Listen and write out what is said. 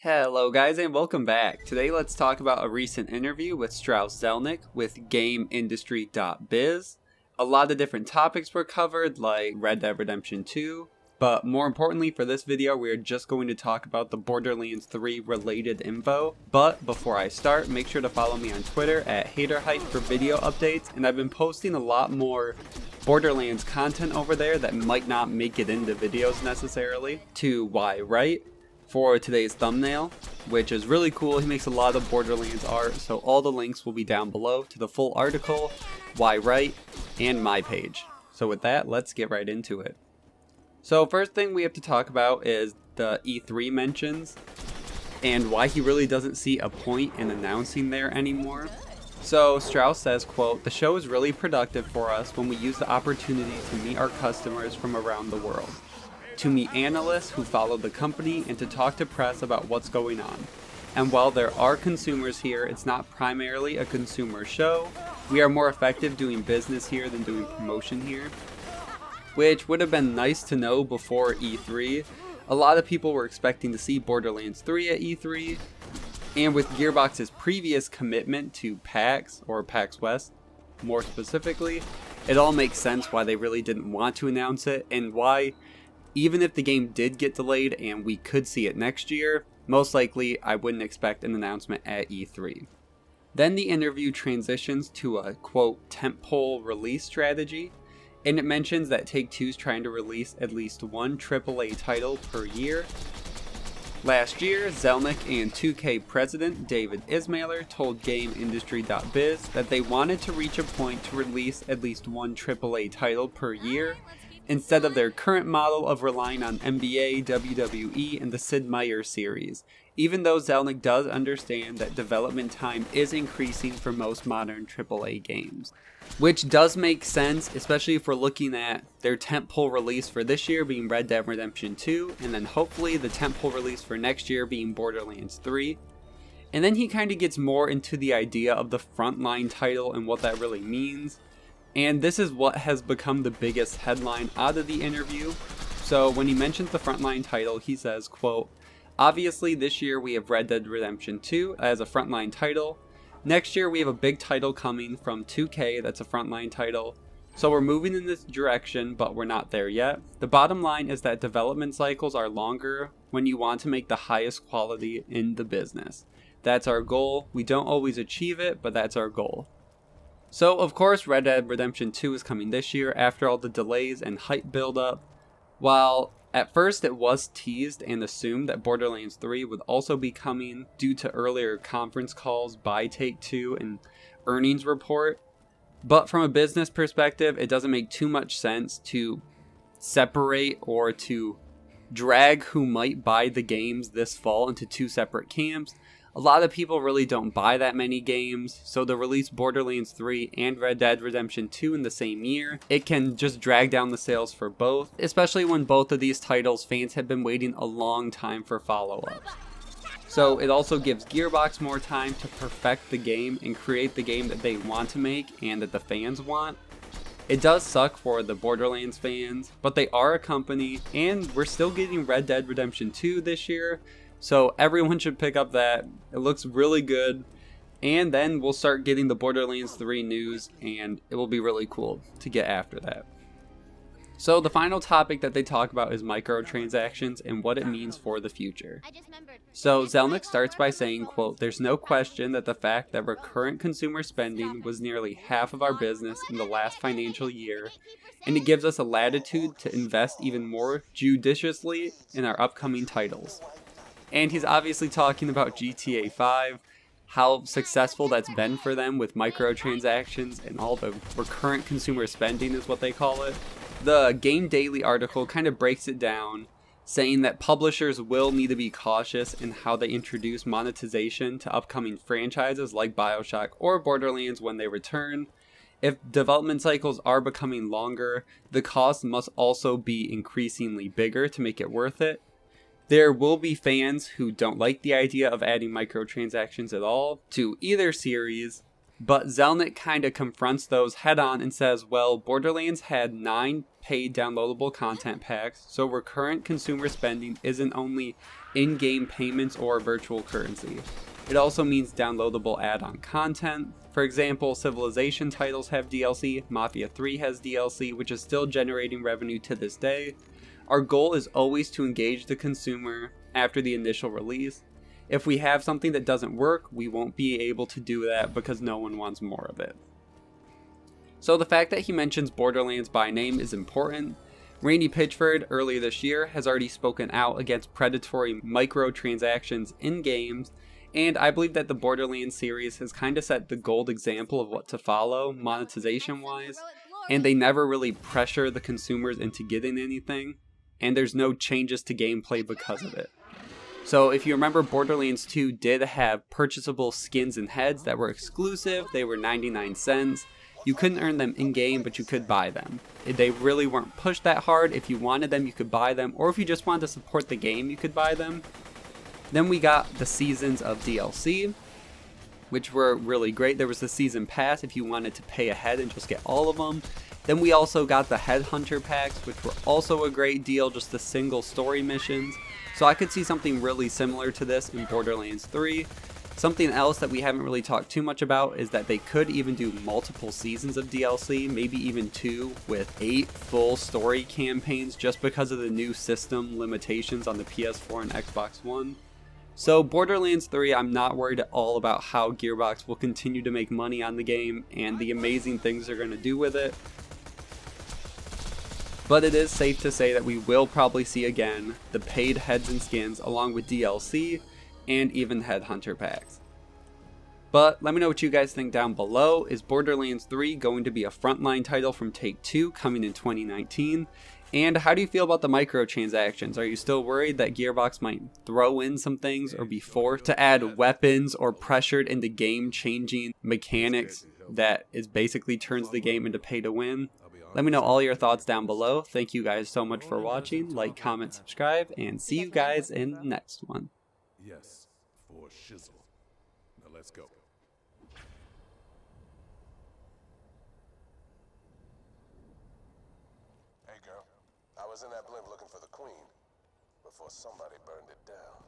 Hello guys and welcome back. Today let's talk about a recent interview with Strauss Zelnick with GameIndustry.biz. A lot of different topics were covered like Red Dead Redemption 2, but more importantly for this video we're just going to talk about the Borderlands 3 related info. But before I start, make sure to follow me on Twitter at Hayder for video updates, and I've been posting a lot more Borderlands content over there that might not make it into videos necessarily. To Why Right for today's thumbnail, which is really cool. He makes a lot of Borderlands art, so all the links will be down below to the full article, Why Right, and my page. So with that, let's get right into it. So first thing we have to talk about is the E3 mentions and why he really doesn't see a point in announcing there anymore. So Strauss says, quote, "The show is really productive for us when we use the opportunity to meet our customers from around the world, to meet analysts who follow the company, and to talk to press about what's going on. And while there are consumers here, it's not primarily a consumer show. We are more effective doing business here than doing promotion here." Which would have been nice to know before E3. A lot of people were expecting to see Borderlands 3 at E3, and with Gearbox's previous commitment to PAX, or PAX West more specifically, it all makes sense why they really didn't want to announce it, and why, even if the game did get delayed and we could see it next year, most likely I wouldn't expect an announcement at E3. Then the interview transitions to a, quote, tentpole release strategy, and it mentions that Take-Two's trying to release at least one AAA title per year. Last year, Zelnick and 2K president David Ismailer told GameIndustry.biz that they wanted to reach a point to release at least one AAA title per year, instead of their current model of relying on NBA, WWE, and the Sid Meier series, even though Zelnick does understand that development time is increasing for most modern AAA games. Which does make sense, especially if we're looking at their tentpole release for this year being Red Dead Redemption 2, and then hopefully the tentpole release for next year being Borderlands 3. And then he kind of gets more into the idea of the Frontline title and what that really means. And this is what has become the biggest headline out of the interview. So when he mentions the Frontline title, he says, quote, "Obviously this year we have Red Dead Redemption 2 as a Frontline title. Next year we have a big title coming from 2K that's a Frontline title. So we're moving in this direction, but we're not there yet. The bottom line is that development cycles are longer when you want to make the highest quality in the business. That's our goal. We don't always achieve it, but that's our goal." So of course Red Dead Redemption 2 is coming this year after all the delays and hype buildup. While at first it was teased and assumed that Borderlands 3 would also be coming due to earlier conference calls by Take-Two and earnings report. But from a business perspective, it doesn't make too much sense to separate or to drag who might buy the games this fall into two separate camps. A lot of people really don't buy that many games, so to release Borderlands 3 and Red Dead Redemption 2 in the same year, it can just drag down the sales for both, especially when both of these titles fans have been waiting a long time for follow-ups. So it also gives Gearbox more time to perfect the game and create the game that they want to make and that the fans want. It does suck for the Borderlands fans, but they are a company, and we're still getting Red Dead Redemption 2 this year, so everyone should pick up that. It looks really good, and then we'll start getting the Borderlands 3 news, and it will be really cool to get after that. So the final topic that they talk about is microtransactions and what it means for the future. So Zelnick starts by saying, quote, "There's no question that the fact that recurrent consumer spending was nearly half of our business in the last financial year, and it gives us a latitude to invest even more judiciously in our upcoming titles." And he's obviously talking about GTA 5, how successful that's been for them with microtransactions and all the recurrent consumer spending is what they call it. The Game Daily article kind of breaks it down, saying that publishers will need to be cautious in how they introduce monetization to upcoming franchises like BioShock or Borderlands when they return. If development cycles are becoming longer, the cost must also be increasingly bigger to make it worth it. There will be fans who don't like the idea of adding microtransactions at all to either series, but Zelnick kind of confronts those head on and says, well, Borderlands had 9 paid downloadable content packs, so recurrent consumer spending isn't only in-game payments or virtual currency. It also means downloadable add-on content. For example, Civilization titles have DLC, Mafia 3 has DLC, which is still generating revenue to this day. Our goal is always to engage the consumer after the initial release. If we have something that doesn't work, we won't be able to do that because no one wants more of it. So the fact that he mentions Borderlands by name is important. Randy Pitchford earlier this year has already spoken out against predatory microtransactions in games, and I believe that the Borderlands series has kind of set the gold example of what to follow monetization wise, and they never really pressure the consumers into getting anything, and there's no changes to gameplay because of it. So if you remember, Borderlands 2 did have purchasable skins and heads that were exclusive. They were 99 cents. You couldn't earn them in-game, but you could buy them. They really weren't pushed that hard. If you wanted them, you could buy them, or if you just wanted to support the game, you could buy them. Then we got the seasons of DLC, which were really great. There was the season pass if you wanted to pay ahead and just get all of them. Then we also got the Headhunter packs, which were also a great deal, just the single story missions. So I could see something really similar to this in Borderlands 3. Something else that we haven't really talked too much about is that they could even do multiple seasons of DLC, maybe even 2, with 8 full story campaigns just because of the new system limitations on the PS4 and Xbox One. So Borderlands 3, I'm not worried at all about how Gearbox will continue to make money on the game and the amazing things they're going to do with it. But it is safe to say that we will probably see again the paid heads and skins along with DLC and even Headhunter packs. But let me know what you guys think down below. Is Borderlands 3 going to be a Frontline title from Take-Two coming in 2019? And how do you feel about the microtransactions? Are you still worried that Gearbox might throw in some things or be forced to add weapons or pressured into game-changing mechanics that is basically turns the game into pay to win? Let me know all your thoughts down below. Thank you guys so much for watching. Like, comment, subscribe, and see you guys in the next one. Yes, for shizzle. Now let's go. Hey girl, I was in that blimp looking for the queen before somebody burned it down.